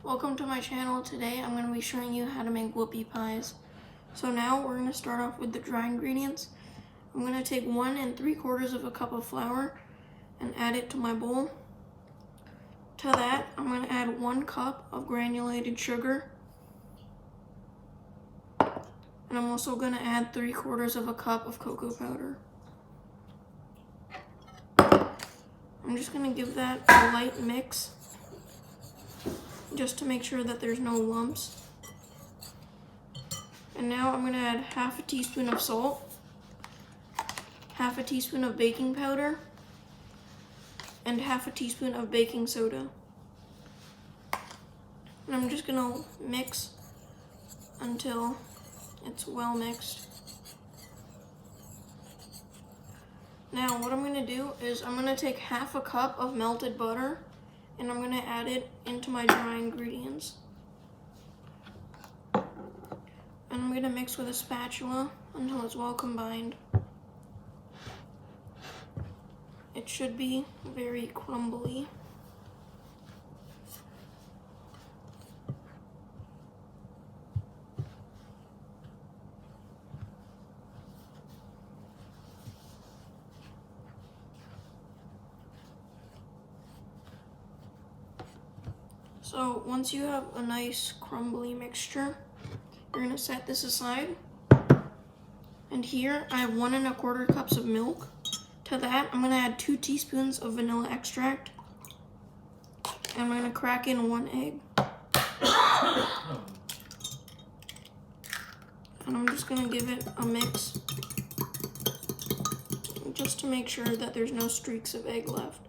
Welcome to my channel. Today I'm going to be showing you how to make whoopie pies. So now we're going to start off with the dry ingredients. I'm going to take 1 3/4 cup of flour and add it to my bowl. To that I'm going to add 1 cup of granulated sugar. And I'm also going to add 3/4 cup of cocoa powder. I'm just going to give that a light mix, just to make sure that there's no lumps. And now I'm going to add 1/2 teaspoon of salt, 1/2 teaspoon of baking powder, and 1/2 teaspoon of baking soda. And I'm just going to mix until it's well mixed. Now what I'm going to do is I'm going to take 1/2 cup of melted butter and I'm going to add it into my dry ingredients. And I'm going to mix with a spatula until it's well combined. It should be very crumbly. So once you have a nice crumbly mixture, you're going to set this aside. And here I have 1 1/4 cups of milk. To that I'm going to add 2 teaspoons of vanilla extract. And I'm going to crack in 1 egg. And I'm just going to give it a mix, just to make sure that there's no streaks of egg left.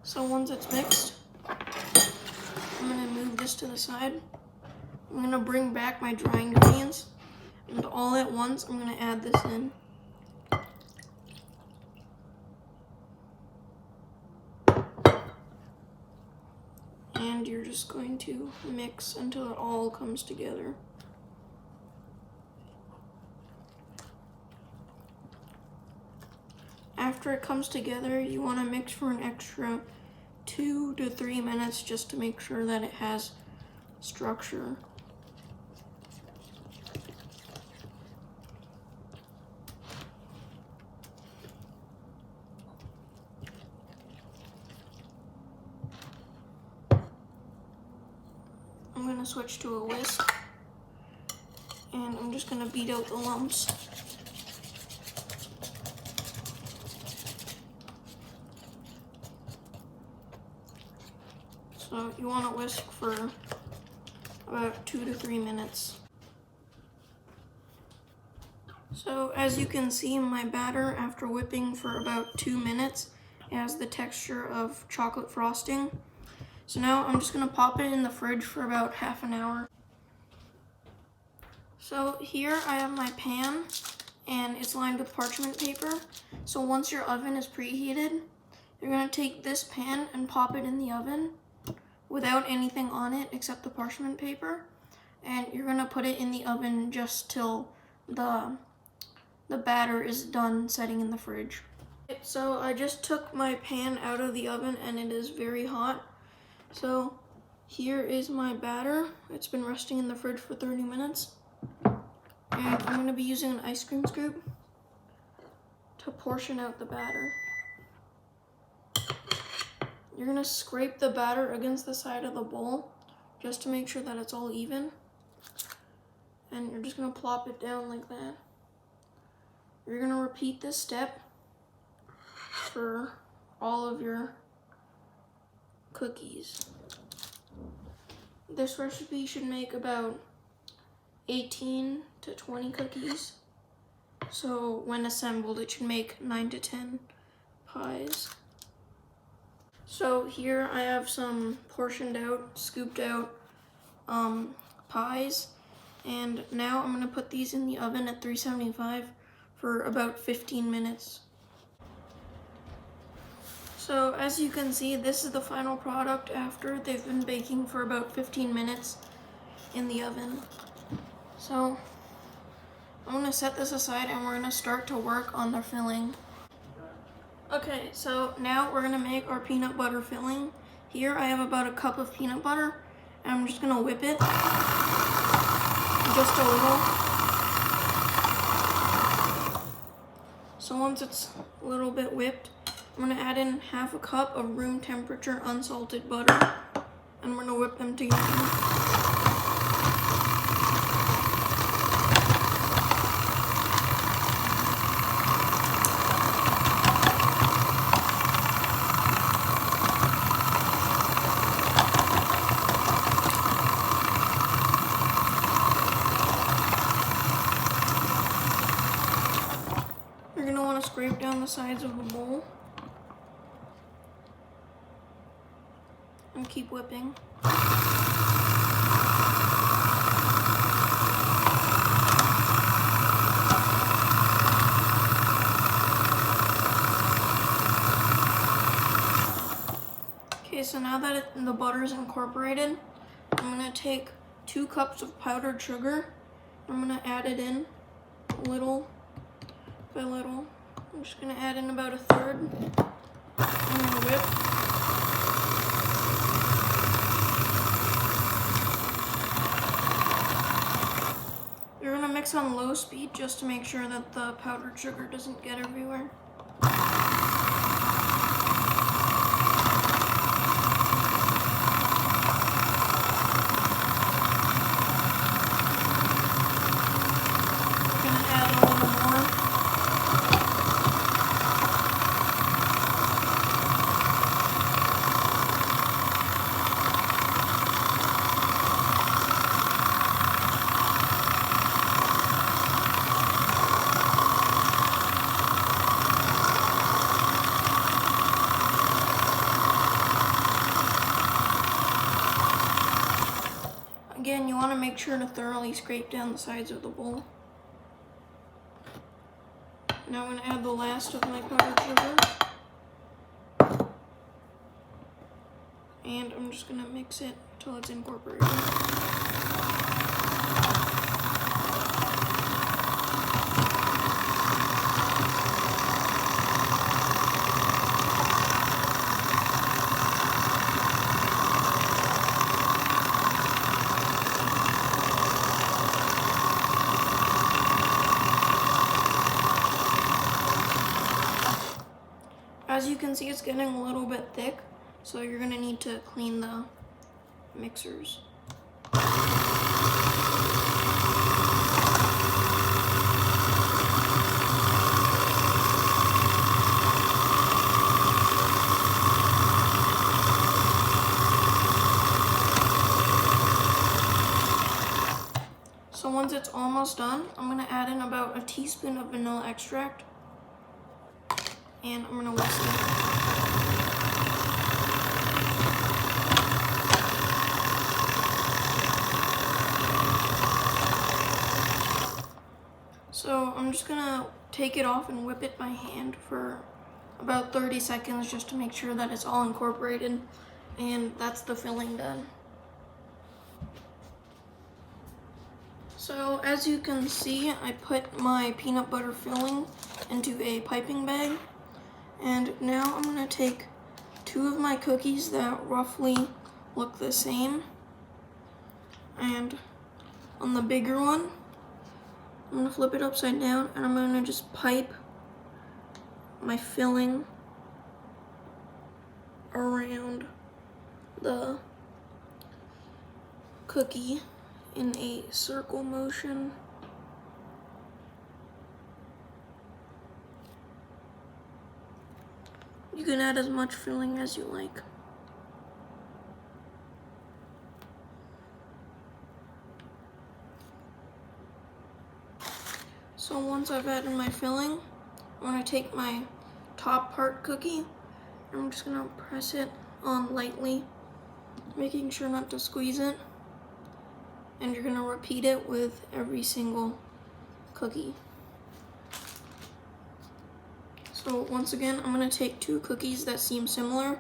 So once it's mixed, I'm going to move this to the side. I'm going to bring back my dry ingredients, and all at once I'm going to add this in. And you're just going to mix until it all comes together. After it comes together, you want to mix for an extra 2 to 3 minutes just to make sure that it has structure. I'm going to switch to a whisk, and I'm just going to beat out the lumps. So you want to whisk for about 2 to 3 minutes. So as you can see, my batter, after whipping for about 2 minutes, it has the texture of chocolate frosting. So now I'm just going to pop it in the fridge for about half an hour. So here I have my pan, and it's lined with parchment paper. So once your oven is preheated, you're going to take this pan and pop it in the oven without anything on it except the parchment paper, and you're going to put it in the oven just till the batter is done setting in the fridge. So I just took my pan out of the oven and it is very hot. So here is my batter. It's been resting in the fridge for 30 minutes. And I'm going to be using an ice cream scoop to portion out the batter. You're going to scrape the batter against the side of the bowl just to make sure that it's all even. And you're just going to plop it down like that. You're going to repeat this step for all of your cookies. This recipe should make about 18 to 20 cookies. So when assembled, it should make 9 to 10 pies. So here I have some portioned out, scooped out pies, and now I'm going to put these in the oven at 375 for about 15 minutes. So as you can see, this is the final product after they've been baking for about 15 minutes in the oven. So I'm gonna set this aside and we're gonna start to work on the filling. Okay, so now we're gonna make our peanut butter filling. Here I have about a cup of peanut butter and I'm just gonna whip it just a little. So once it's a little bit whipped, I'm gonna add in half a cup of room temperature unsalted butter and we're gonna whip them together. You're gonna wanna scrape down the sides of the bowl and keep whipping. Okay, so now that the butter is incorporated, I'm gonna take 2 cups of powdered sugar. I'm gonna add it in little by little. I'm just gonna add in about a third. I'm gonna whip. You're gonna mix on low speed just to make sure that the powdered sugar doesn't get everywhere. Again, you want to make sure to thoroughly scrape down the sides of the bowl. Now I'm going to add the last of my powdered sugar. And I'm just going to mix it until it's incorporated. As you can see, it's getting a little bit thick, so you're going to need to clean the mixers. So once it's almost done, I'm going to add in about a teaspoon of vanilla extract. And I'm gonna whisk it. So I'm just gonna take it off and whip it by hand for about 30 seconds just to make sure that it's all incorporated, and that's the filling done. So as you can see, I put my peanut butter filling into a piping bag. And now I'm gonna take 2 of my cookies that roughly look the same. And on the bigger one, I'm gonna flip it upside down and I'm gonna just pipe my filling around the cookie in a circle motion. You can add as much filling as you like. So once I've added my filling, I'm going to take my top part cookie and I'm just going to press it on lightly, making sure not to squeeze it. And you're going to repeat it with every single cookie. So once again, I'm going to take 2 cookies that seem similar.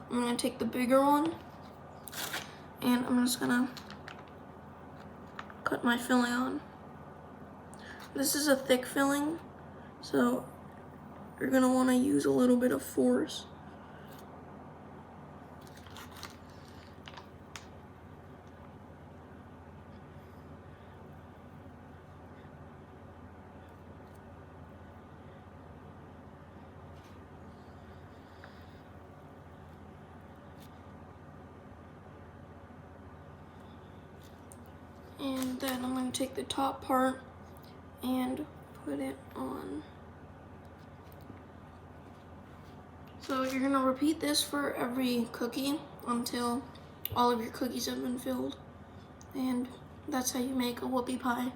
I'm going to take the bigger one, and I'm just going to cut my filling on. This is a thick filling, so you're gonna wanna use a little bit of force. And then I'm going to take the top part and put it on. So you're going to repeat this for every cookie until all of your cookies have been filled. And that's how you make a whoopie pie.